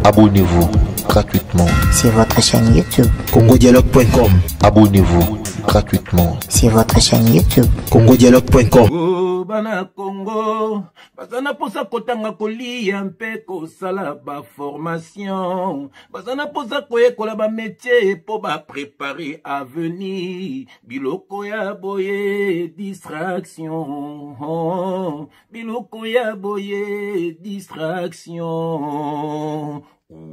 Abonnez-vous gratuitement sur votre chaîne YouTube congodialogue.com. Abonnez-vous gratuitement sur votre chaîne YouTube congodialogue.com. Oh, bana Congo, bazana posa kotanga kolia mpe kosala ba formation, bazana posa koyekola ba métier po ba préparer avenir, biloko ya boye distraction, oh, biloko ya boye distraction.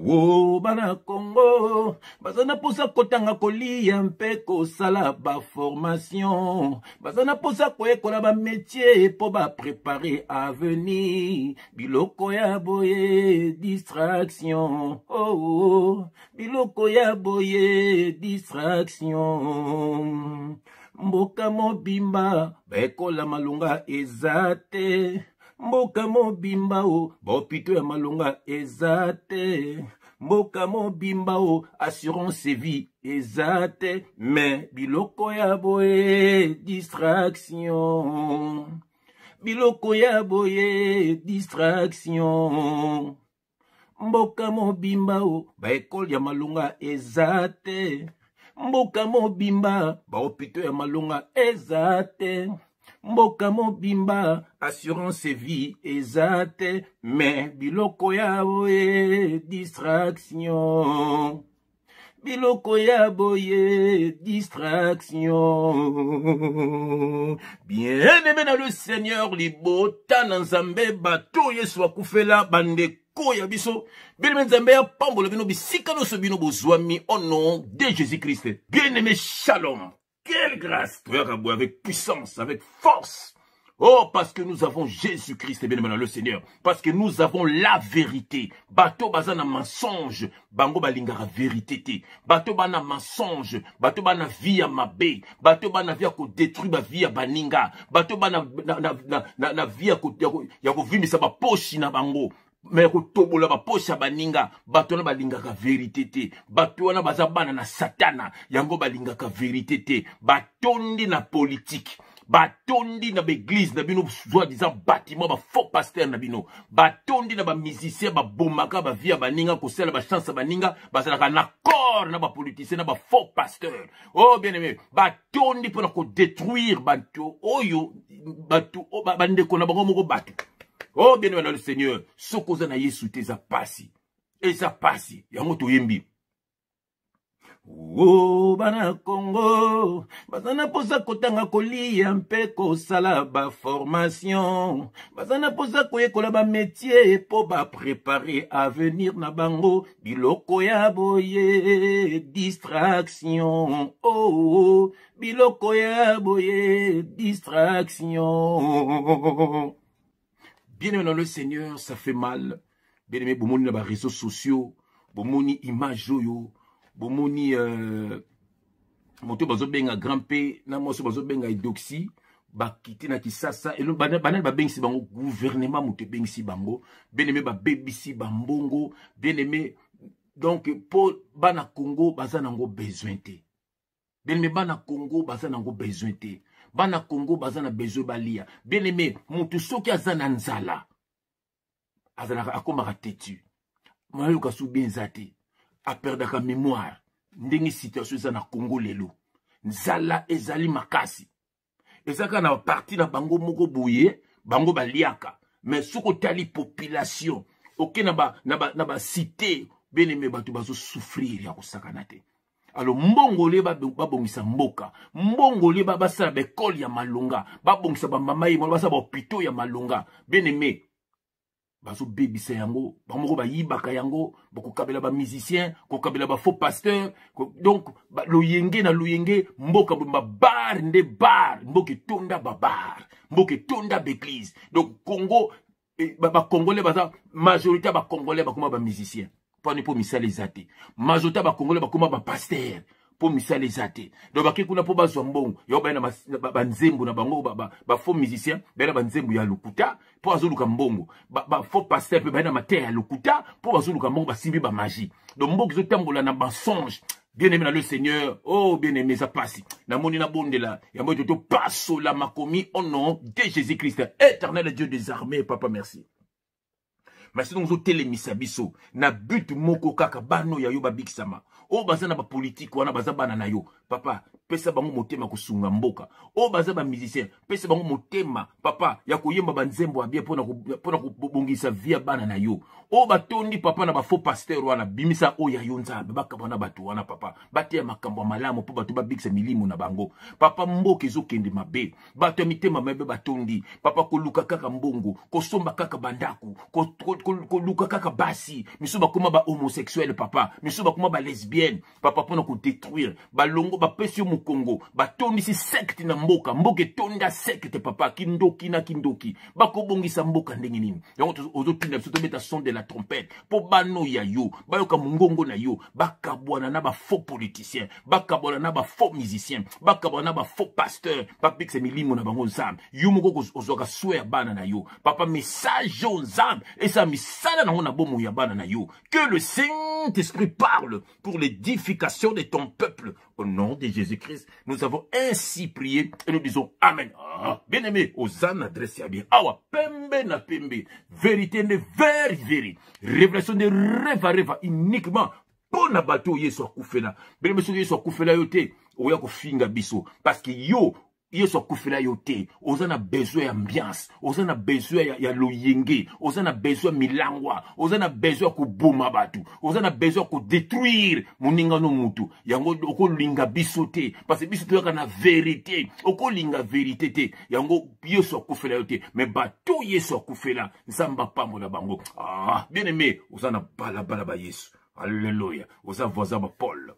Oh, bana Congo, bazana posa kotanga kolia mpe kosala ba formation, bazana posa koyekola ba métier po ba préparer avenir, biloko ya boye distraction. Oh, biloko ya boye distraction. Mboka mobimba baekola malunga ezate, mboka mobimba o bopito ya malunga ezate, mboka mobimba o assurance vie ezate, mais biloko ya boye distraction, biloko ya boye distraction. Mboka mobimba o baekole ya malunga ezate, mboka mobimba baopito ya malunga ezate, mboka mobimba assurance vie ezate, mais biloko ya boye distraction, biloko ya boye distraction. Bien-aimé dans le Seigneur, libota na nzambe bato yesu akufela bandeko ya biso, bien-aimé nzambe ya pambola bino bisika no so bino bozwami au nom de Jésus-Christ. Bien-aimé, shalom. Quelle grâce, avec puissance, avec force. Oh, parce que nous avons Jésus-Christ, bien aimé, le Seigneur. Parce que nous avons la vérité. Bato bazana mensonge, bango balingara vérité te. Bato bana mensonge, bato bana via mabe, bato bana via ko détruire ba via baninga, bato bana na via ko ya ko vimisa ba poshi na bango. Mais kotobola ba posha baninga, bato na balingaka vérité te, bato wana bazabana na satana, yango balingaka vérité te, batondi na politique, batondi na l'église na bino soi-disant bâtiment ba faux pasteur na bino, batondi na ba musicien ba bomaka ba via baninga ko sala ba chance baninga, bazalaka na corps na ba politicien na ba faux pasteur. Oh bien aimé, batondi pour ko détruire bato oyo, bato o bande ko na bango moko bato. Oh, bien aimé dans le Seigneur, ce qu'on a yesu te za pasi. Et ça passe, yango to yembi. Oh, bana Congo, bazana posa kotanga kolia mpe kosala ba formation, bazana posa koyekola ba métier po ba préparer avenir na bango, biloko ya boye distraction. Oh, biloko ya boye distraction. Bien-aimé dans le Seigneur, ça fait mal. Bien-aimé, bomoni na ba réseaux sociaux, bomoni image yo, bomoni moto bazo benga grand P, na moso bazo benga idoxi, ba kiti na kisasa, et banal ba bengisi bango gouvernement moto bengisi bango, bien-aimé ba bebisi bambongo, bien-aimé, donc pour bana Congo baza nango besoin te. Bien-aimé, bana Congo baza nango besoin te. Bana Congo bazana besoin balia. Bien aimé, mutu soki azana nzala, azana akomaka tetu. Mwayo kasu bien zate, a perdaka mémoire. Ndenge situation za na Congo lelo. Nzala ezali makasi. Ezaka na parti na bango moko boye, bango baliaka. Mais soko tali population, ok na ba cité, bien aimé batu bazo souffrir ya kosakana te. Alors mbongole babongisa mboka, mbongole basala bekole ya malonga, babongisa ba mama yi basala ba hôpital ya malonga. Bien aimé, bazo bebisa yango, bamoko ba yibaka yango, bakokabela ba musicien, kokabela ba faux pasteur, donc loyenge na loyenge, mboka ba bar nde bar, mboka tonda ba bar, mboka tonda l'église. Donc Congo ba congolais baza majorité ba congolais ba kuma ba musicien. Pour misala ezate. Majorité ba congolais ba kuma ba pasteur. Pour misala ezate. Donc ba kikuna po bazwa mbongo. Yo ba na ba nzembo na bango ba faux musicien, ba na ba nzembo ya lokuta pour azuluka mbongo. Ba faux pasteur pe ba na mate ya lokuta pour azuluka mbongo ba simbi ba magie. Donc mbongo zo tambola na mensonge. Bien-aimé dans le Seigneur, oh bien-aimé, ça passe. Na moni na bonde là, ya mo to passo la makomi au nom de Jésus-Christ, éternel Dieu des armées, papa merci. mais sinon zo telemisa biso na but moko kaka bano ya yo babikisama o baza na ba politique wana baza bana na yo papa pesa bango motema kosunga mboka o baza ba musicien pesa bango motema papa ya koyemba banzembo abia pona kubongisa via bana na yo o batondi papa na ba faux pasteur wana bimisa o ya yo nzambe bakabana batu wana papa batia makambo malamu po batu babikisa milimo na bango papa mboka ezokende mabe bato ya mitema mabe batondi papa koluka kaka mbongo kosomba kaka bandaku koluka kaka basi miso bakoma ba homosexuel papa miso bakoma ba lesbienne papa pona ko détruire balongo bapesi yo Congo batondi si secte na mboka mboka tonda secte papa kindoki na kindoki bakobongisa mboka ndenge nini yango ozotinda biso tobeta son de la trompette po bano ya yo bayoka mongongo na yo bakabwana na ba faux politicien bakabwana na ba faux musicien bakabwana na ba faux pasteur papikse milimo na bango nzambe yo moko ozoka swear bana na yo papa message yo nzambe esa misala na ngona bomo ya bana na yo que le Saint-Esprit parle pour l'édification de ton peuple au nom de Jésus-Christ. Nous avons ainsi prié et nous disons Amen. Ah, bien aimé, Hosanna adresse à bien. Awa, pembe na pembe. Vérité ne veri. Révélation de reva uniquement. Pour na bateau yeso akufela. Bien aimé, yeso akufela yote. Oya ko finga biso. Parce que yo so kufela yote, ozana besoin ya ambiance, ozana besoin ya loyenge, ozana besoin milangwa, ozana besoin ko boma batu, ozana besoin ko détruire moninga no mutu. Yango oko linga bisote, parce que bisote yaka na vérité, oko linga vérité te. Yango yeso kufela yote, mais bato yeso kufela, nzamba pambo na bango. Ah, bien aimé, ozana bala ba yesu. Alléluia. Oza voisin ba Paul.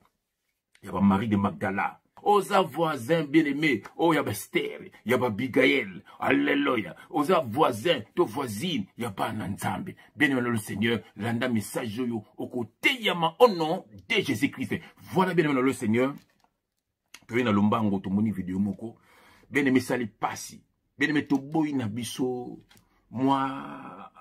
Yaba Marie de Magdala. Oza voisin bien-aimé, oh yaba Esther, yaba Abigail, alléluia. Oza voisin, to voisine, yaba Nanzambe. Bien-aimé le Seigneur, landa message yo au côté yama au nom de Jésus-Christ. Voilà bien-aimé le Seigneur. Puis na lombango to moni vidéo moko. Bien-aimé sali pasi. Bien-aimé to boy na biso. Moi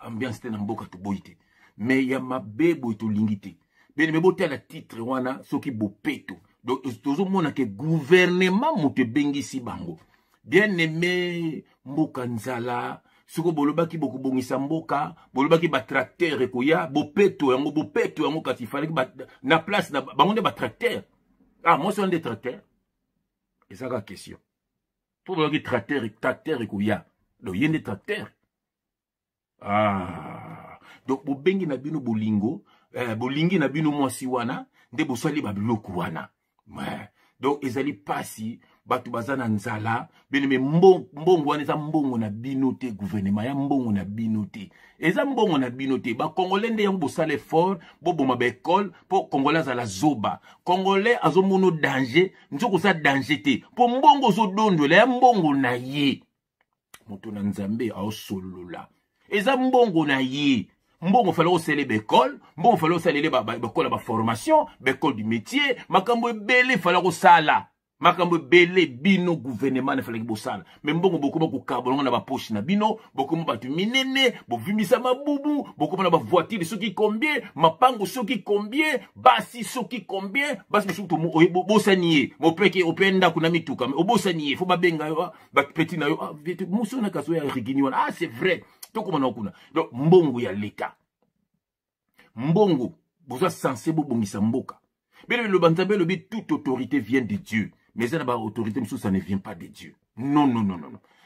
ambiance te na mboka to boyite. Mais yama bebo to lingite. Bien-aimé bote la titre wana soki bopeto. Donc, toujours mon que gouvernement moute bengisi bango. Bien aimé, mboka nzala, soko boloba ki boku bongisa mboka, boloba ki ba tracteur ekoya, bopeto yango kati fallait que na place na bango de ba tracteur. Ah, moi c'est un des tracteurs. Et ça la question. Pour boloba ki tracteur ekoya. Donc yende tracteur. Ah. Donc bo bengi na bino bolingo, bolingi na bino mwasi wana, nde bo swali ba biloko wana. Ouais. Donc ezali pasi batu bazana nzala beneme mbongo wana eza mbongo na binote gouvernement ya mbongo na binote eza mbongo na binote ba congolais nde yango bosala effort boboma ba école po congolais za la zoba congolais azomono danger nzoko sa danger te po mbongo zo dondola ya mbongo na ye moto na nzambe aosolola eza mbongo na ye mbongo fallait osele l'école, mbongo fallait osele l'école ba formation, l'école du métier, makambo belé fallait osala. Makambo belé bino gouvernement ne fallait que bosala. Mais mbongo beaucoup ko carbone na ba poche na bino, beaucoup mo batu minene, bo vimisa mabubu, beaucoup na ba voiture soki combien, mapango soki combien, basi soki combien, basi surtout bosanier, mo peke openda kuna mituka, obosanier, faut ba benga yo, ba petit na yo, muso na kaso ya rigini wana. Ah c'est vrai. Donc mbongo ya l'État. Mbongo, vous êtes censé bongisa mboka. Mais le banzabe le but toute autorité vient de Dieu. Mais ça n'a autorité, ça ne vient pas de Dieu. Non.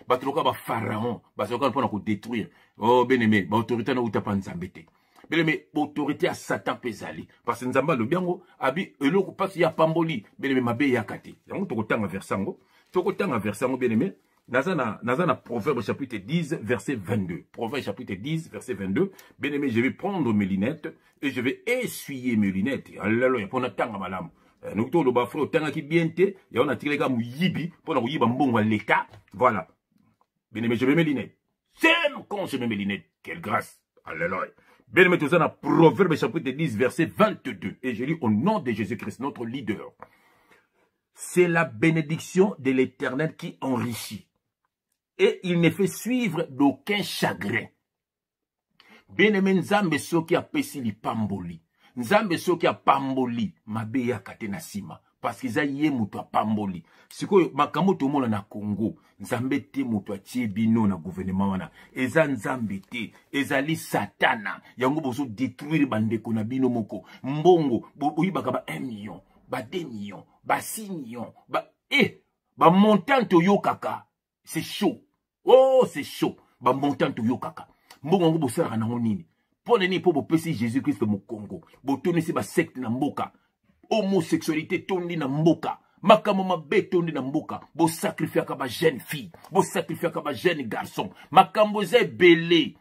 Batloka ba pharaon, batloka pour nous détruire. Oh bien aimé, ba autorité na uta pa nzambete. Bien aimé, autorité à Satan pesali. Parce que nzamba le biango abi eloko passe ya pamboli. Bien aimé mabe ya kate. Yango tokotanga versango. Tokotanga versango bien aimé. Nazana Proverbe chapitre 10, verset 22. Proverbe chapitre 10, verset 22. Bien aimé, je vais prendre mes lunettes et je vais essuyer mes lunettes. Alléluia. Pour n'attendre madame. Nous tous le bafro, autant qui bien té, et on a tiré comme yibi, pour nous yibi bon l'État. Voilà. Bien aimé, je vais mes lunettes. C'est quand je mets mes lunettes. Quelle grâce. Alléluia. Bien aimé, tout ça dans Proverbe chapitre 10, verset 22. Et je lis au nom de Jésus-Christ, notre leader. C'est la bénédiction de l'Éternel qui enrichit. Et il ne fait suivre d'aucun chagrin. Bien-aimé, nzambe soki a pesi li pamboli. Nzambe soki a pamboli, mabe ya kate na sima. parce que eza ye moto apamboli sikoyo makambo tomona na Congo nzambe te moto atie bino na gouvernement wana eza nzambe te ezali satana yango bozo détruire bandeko na bino moko mbongo boyibaka ba 1 million ba 2 millions ba 6 millions ba montant toyokaka c'est chaud oh c'est chaud ba montant toyokaka mbongo ngo bosalaka nango nini pour nini po bopesi Jésus Christ mo Congo botonisi ba secte na mboka homosexualité tondi na mboka makambo mabe tondi na mboka bo sacrifiaka ba jeune fille bo sacrifiaka ba jeune garçon makambo ze belé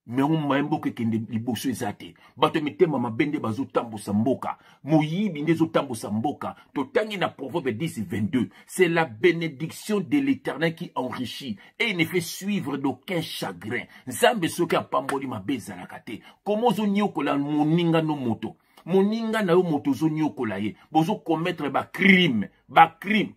mais on m'a mboka kende liboso ezate bato mitema mabende bazo tambosa mboka moyibi ndezo tambosa mboka totangi na Proverbe 10:22 c'est la bénédiction de l'Éternel qui enrichit et il ne fait suivre d'aucun chagrin nzambe soki apamboli mabeza na kate comment zo nyokola moninga no moto moninga na yo moto zo nyokola ye bozo commettre ba crime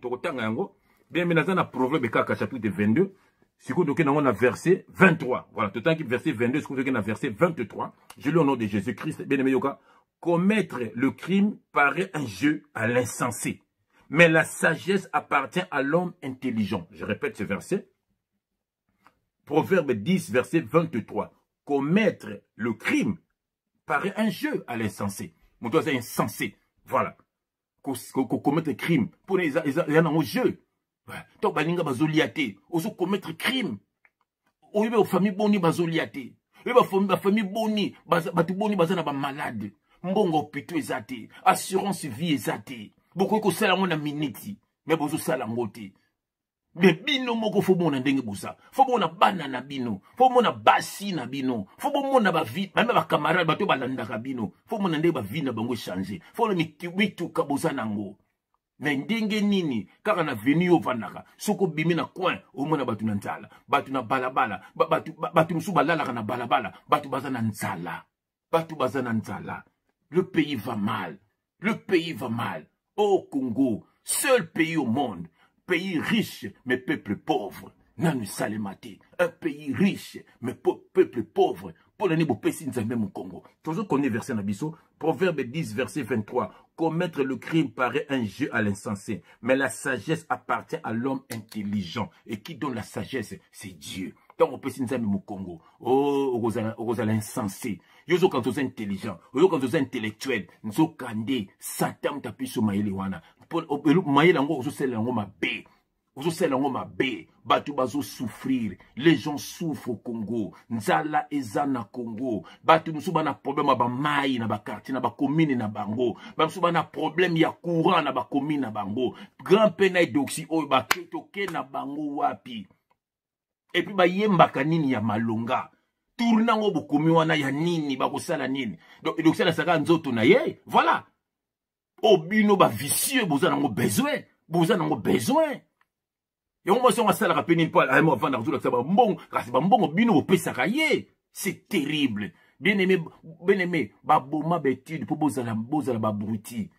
tokotanga yango bien mais na Proverbe kaka chapitre 22 si vous avez un verset 23, voilà, tout le temps qui verset 22, si vous avez un verset 23, je lis au nom de Jésus-Christ, bien aimé Yoka, commettre le crime paraît un jeu à l'insensé, mais la sagesse appartient à l'homme intelligent. Je répète ce verset, Proverbe 10, verset 23, commettre le crime paraît un jeu à l'insensé. Mon toit c'est insensé, voilà, commettre le crime, pour les un jeu. Donc, baninga bazoliate, oso commettre crime. Oyo famille boni bazoliate. Oyo famille boni, batu boni bazana ba malade. Mbongo pito ezate, assurance vie ezate. Boko ko sala ngona miniti, mais bozo sala ngote. Mais bino moko fo mona ndenge busa. Fo mona bana na bino, fo mona basi na bino, fo mona ba vie, même ba camarade bato balandaka bino. Fo mona ndenge ba vie na bango changer. Fo na mitu kaboza nango. Mais ndenge nini kaka na venu yo vanaka soko bimi na coin omona batu na nzala batu na balabala batu musu balala na balabala batu bazana nzala le pays va mal oh Congo seul pays au monde pays riche mais peuple pauvre nanu salemate un pays riche mais peuple pauvre pour le niveau pesi nzambe mu Congo toujours connaît verset na biso Proverbe 10 verset 23 commettre le crime paraît un jeu à l'insensé mais la sagesse appartient à l'homme intelligent et qui donne la sagesse c'est Dieu tant on pesi nzambe mu Congo oh ozala insensé yozo quand vous êtes intelligent yozo quand vous êtes intellectuel nzo kande satan tapiso mayele wana mayele ngo ozo sela ngo mabe batu bazo souffrir les gens souffrent au Congo nzala ezana Congo batu musu bana problème ba mai na ba quartier na ba commune na bango musu bana problème ya courant na ba commune na bango grand pena doxy oyo ba ketoke na bango wapi et puis ba yembaka nini ya malonga tourna ngo bokomi wana ya nini ba kosala nini donc ça saka nzoto na ye voilà obino ba vicieux bozana ngo besoin et on va ça la rappeler pas à moi vendre tout ça bon kasi ba mbongo bino opesaka ye c'est terrible bien aimé ba boma betude pour bozala ba bruti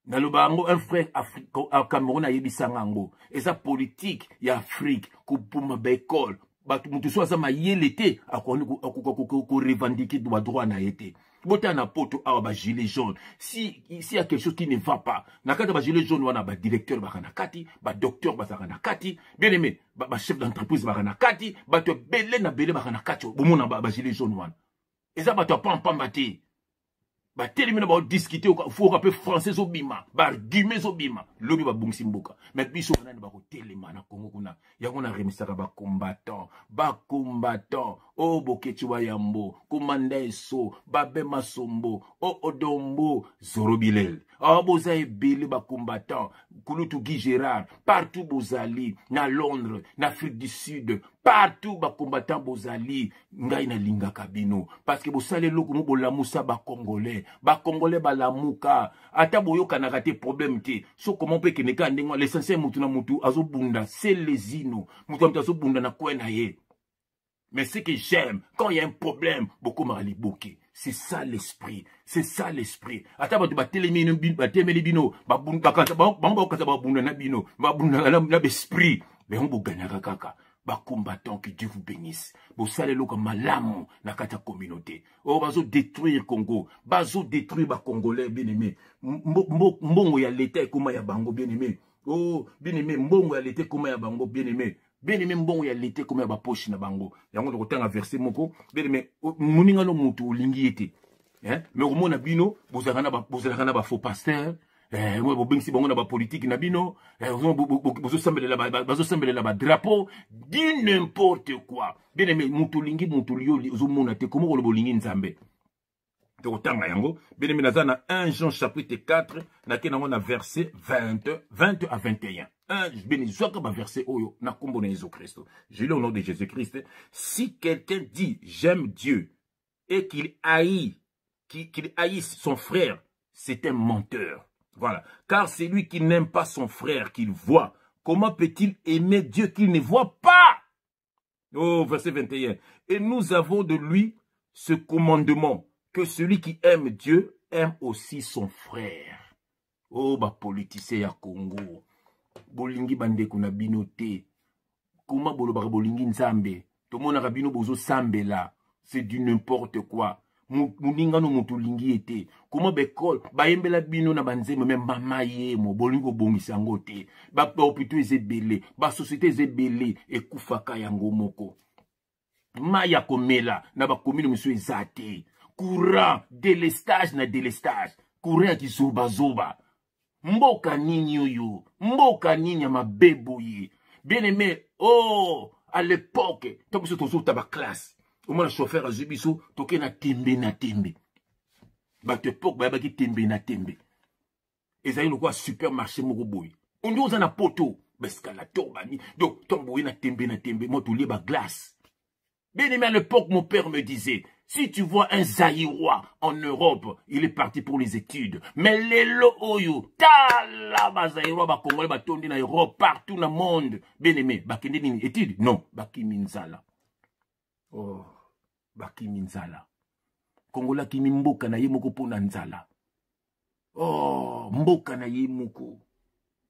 na lo bango un frère africain Cameroun a yebisanga ngo eza politique ya Afrique ko puma ba école ba mutu so za mayelete akoni ko revendiquer droit na yete botana poto awa ba gilet jaune si y a quelque chose qui ne va pas nakata ba gilet jaune wana ba directeur ba kana kati ba docteur ba kana kati bien aimé ba chef d'entreprise ba kana kati ba to belé na belé ba kana kati bomona ba gilet jaune wana eza ba to pamba te ba telemina ba discuter faut rappeler français obima ba arguments obima lobi ba bungsi mboka mais biso nani ba ko telema na Congo kuna yango na remisaka ba combattant o bokechi wa yambo komanda eso babe masombo o odombo zorobilel boza ebele ba combattant kulutu Guy Gérard partout bozali na Londres na Afrique du Sud partout ba combattant bozali ngai na linga kabino parce que bosale loko mo bolamusa ba congolais balamuka ata boyoka na raté problème te so comment peut que ne ka ndengwa l'essentiel mutu na mutu azobunda c'est les ino mutu mutu azobunda na kwena ye. Mais ce que j'aime, quand il y a un problème, beaucoup m'a liboké. C'est ça l'esprit. C'est ça l'esprit. Ata ba telemino bino, ba bunda kata ba bunda na bino, ba bunda na esprit. Mais on bo gagner kaka. ba combattants, que Dieu vous bénisse. Vous savez le comme malamu na kata communauté. Oh bazo détruire Congo, bazo détruire ba Congolais bien aimé. Mbongo ya l'état comme ya bango bien aimé. Oh bien aimé mbongo ya l'état comme ya bango bien aimé. Bien aimé mbongo ya l'été comme ya ba poche na bango. Yango de kotanga verset moko bien aimé muninga no mutu lingi été. Hein? Mais au mona bino bozalana ba faux pasteur. Moi bobengisi bango na ba politique na bino. Bozo sembela ba drapeau. Dis n'importe quoi. Bien aimé mutu lingi mutu liyo zo mona te komo ko bolingi nzambe. Te kotanga yango. Bien aimé nazana 1 Jean chapitre 4 na kenango na verset 20 à 21. Verset Oyo, na kombo na Jésus-Christ. Je lis au nom de Jésus-Christ. Si quelqu'un dit j'aime Dieu et qu'il haïsse son frère, c'est un menteur. Voilà. Car c'est lui qui n'aime pas son frère qu'il voit. Comment peut-il aimer Dieu qu'il ne voit pas? Oh, verset 21. Et nous avons de lui ce commandement, que celui qui aime Dieu aime aussi son frère. Oh, bah politicien ya Congo. Bolingi bande kuna bino te. Kuma bolobaka bolingi nzambe. Tomona kabino bozo sambela. C'est du n'importe quoi. Muninga no mutu lingi ete. Kuma bekol bayembela bino na banzeme même mama yemo bolingo bongisa ngo te. Ba hôpitaux ezebele, ba société ezebele ekufaka yango moko. Maya komela na ba komino monsieur ezate. Courant délestage na délestage. Courant ki zoba. Mboka nini oyo, mboka nini ya mabebo ye. Bien aimé, oh, à l'époque, tant que tu as ta classe, au moins le chauffeur a zubiso, toke na tembe. Bah, tu époque, bah, qui tembe na tembe. Et ça y est, le quoi, supermarché, moko boy. On dit aux en a poto, bah, escalator, bah, donc, tombe na tembe, moi, tout lié, bah, glace. Bien aimé, à l'époque, mon père me disait, si tu vois un Zaïrois en Europe, il est parti pour les études. Mais les oyo, tala ba Zaïrois ba Congolais ba tondi na Europe, partout dans le monde. Bien aimé, ba kende nini études? Non, ba kiminzala. Oh, ba kiminzala. Congolais kimi mboka na ye moko pona nzala. Oh, mboka na ye moko.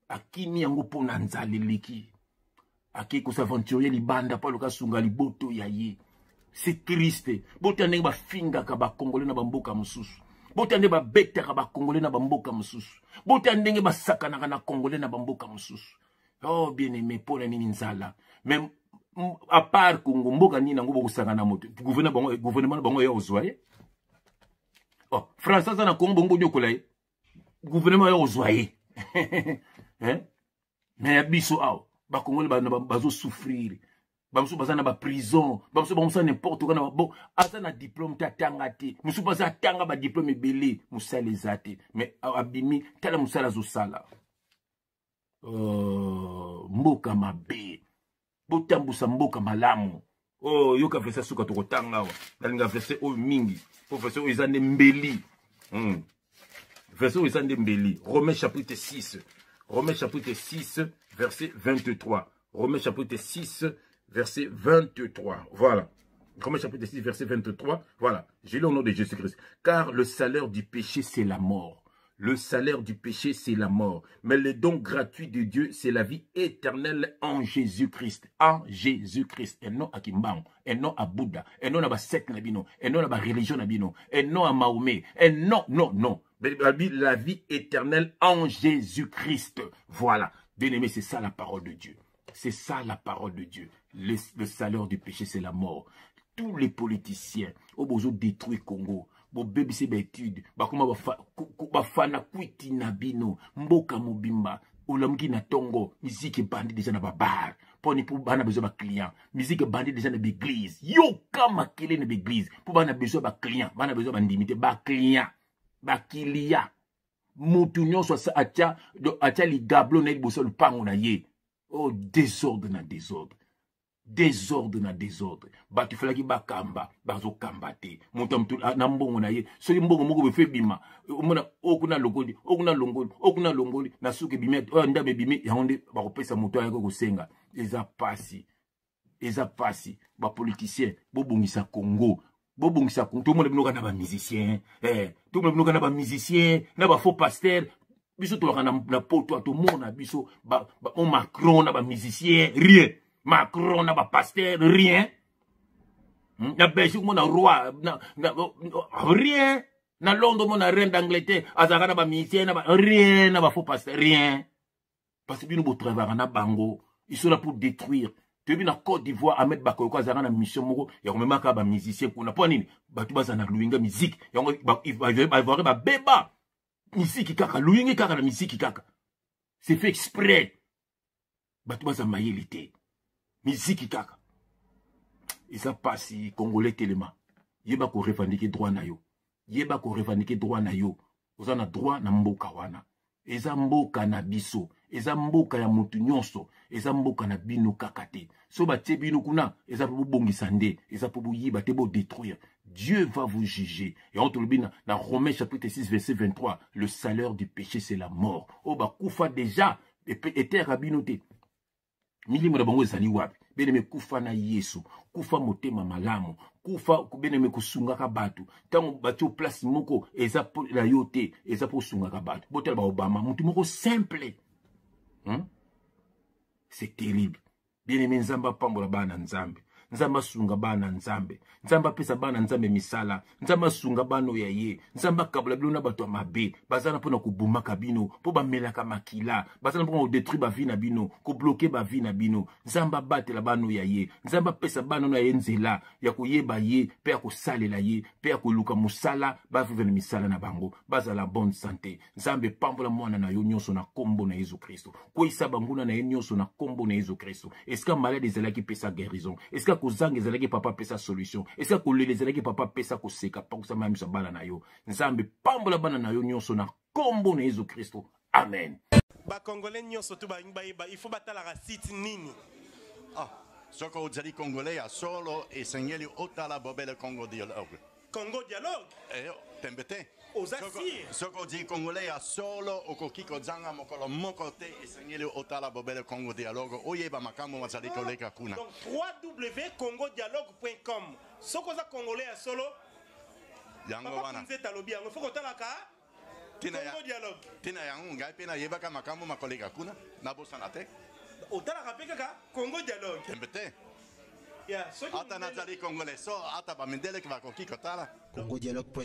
Akimi yango pona nzala leki. Aki ko s'aventurer libanda pa loka sunga liboto ya ye. C'est triste. Botande ba finga ka ba Congolais na ba mboka mususu. Botande ba beta ka ba Congolais na ba mboka mususu. Botande ba sakana na Congolais na ba mboka mususu. Oh bien aimé pour la nini nzala. Même à part Congo mboka nini ngo boko sakana moto. Gouvernement bango ya ozwaye. Oh, Français na Congo bongo nyokolai. Gouvernement ya ozwaye. Hein? Mais biso aw ba Congolais ba zo souffrir. Bamsou bazana ba prison, bamsou n'importe quoi. Bon, azana diplôme tatanga te. Moussou baza tanga ba diplôme belé, moussa les ate. Mais abimi tala moussa la zosala. Mboka mabe. Botambusa mboka malamu. Oh, yoka fesa suka toko tanga wa. Dalinga fese o mingi. Professeur o izande mbeli. Verset o izande mbeli. Romains chapitre 6. Romains chapitre 6, verset 23. Romains chapitre 6, verset 23. Voilà. Romains chapitre 6, verset 23. Voilà. J'ai lu au nom de Jésus-Christ. Car le salaire du péché, c'est la mort. Le salaire du péché, c'est la mort. Mais le don gratuit de Dieu, c'est la vie éternelle en Jésus-Christ. En Jésus-Christ. Et non à Kimbang. Et non à Bouddha. Et non à la secte Nabino. Et non à la religion Nabino. Et non à Mahomet. Et non. La vie éternelle en Jésus-Christ. Voilà. Bien-aimé, c'est ça la parole de Dieu. C'est ça la parole de Dieu. Le salaire du péché, c'est la mort. Tous les politiciens, au besoin de détruire Congo, bo bébé c'est d'études, ba kuma ba fana kwiti na bino, mboka mobimba, olamki na tongo, musique bandi déjà na babar, pour bana besoin ba client, musique bandi déjà na l'église, yo kama kele na l'église, pour bana besoin ba client, bana besoin ba ndimité ba client, ba kilia, mutunyo so sa acha li gablo na boso le pango na ye. Oh, désordre na désordre. Désordre na désordre. Ba tu fala ki ba kamba, ba zo kamba te. Montam tu na mbongo na ye. So li mbongo moko be fe bima. Omona okuna longoli, na suke bimi, ndabe bimi yango ba kopesa moto ya ko senga. Eza pasi. Ba politicien, bo bongisa Congo. Bo bongisa Congo. Tout le monde binoka na ba musicien. Tout le monde binoka na ba musicien, na ba faux pasteur. Biso to na poto to mona biso ba Macron na ba musicien, rien. Macron na ba pasteur rien. Na Belgique mon roi rien. Na Londres mon reine d'Angleterre azaka na ba ministère na ba rien na ba faux pasteur rien. Parce que bino bo travailler na bango, ils sont là pour détruire. Tu na Côte d'Ivoire Ahmed Bakayoko azaka na mission moko ya komemaka ba musicien kuna po nini batu baza na luinga musique yango ba voir ba beba musique kaka luinga kaka na musique kaka. C'est fait exprès. Batu baza mayelité. Musique kaka. Et ça passe congolais tellement. Yeba ko revendiquer droit na yo. Yeba ko revendiquer droit na yo. Ozana droit na mboka wana. Eza mboka na biso. Eza mboka ya mutu nyonso. Eza mboka na bino kakate. So ba tie bino kuna, eza pour bongisa nde, eza pour yiba te bo détruire. Dieu va vous juger. Et on te le dit dans Romains chapitre 6 verset 23, le salaire du péché c'est la mort. Oh ba kufa déjà et terre abinote. Milimo na bango ezali wapi? Beneme kufa na Yesu, kufa motema malamu, kufa beneme kusungaka batu. Tango batu place moko eza pour la yote, eza pour sungaka batu. Botel ba Obama, mutu moko simple. C'est terrible. Beneme nzamba pambola bana nzambe. Nzamba sunga bana nzambe. Nzamba pesa bana nzambe misala. Nzamba sunga bano ya ye. Nzamba kabula bino na bato mabe. Bazana pona kubumaka bino, po ba melaka makila. Bazana pona détruire ba vie na bino, ko bloquer ba vie na bino. Nzamba batela bano ya ye. Nzamba pesa bano na ye nzela ya koyeba ye, pe ya kosalela ye, pe ya koluka musala, ba vivre na misala na bango. Bazala bonne santé. Nzambe pambola mwana na yo nyonso na kombo na Yesu Kristo. Ko isa banguna na ye nyonso na kombo na Yesu Kristo. Est-ce que malade ezalaki pesa guérison? Est-ce que kozanga ezalaki papa pesa solution? Est-ce que kolele ezalaki papa pesa koseka pa kusama misa bana na yo? Nzambe pambola bana na yo nyonso na kombo na Yesu Kristo. Amen. Ba congolais nyonso tu ba il faut batala la site nini. Ah, soko ozali congolais ya solo e sengeli otala bobele Congo dialogue. Congo dialogue. Tembete. Osasir. Soko ozali congolais ya solo okokiko zanga mokolo moko te e sengeli otala bobele Congo dialogue. Oyeba makambo mazali koleka kuna. Donc www.congodialogue.com. Soko za congolais ya solo. Yango wana. Nzeta lobi yango foko talaka. Congo dialogue. Tina yango ngai pena yebaka makambo makoleka kuna na bosana te. Otala kapeka ka Congo dialogue. Tembete. Ya, so ata nazali congolais so ata bamindele ki bakokiko tala. Congodialogue.com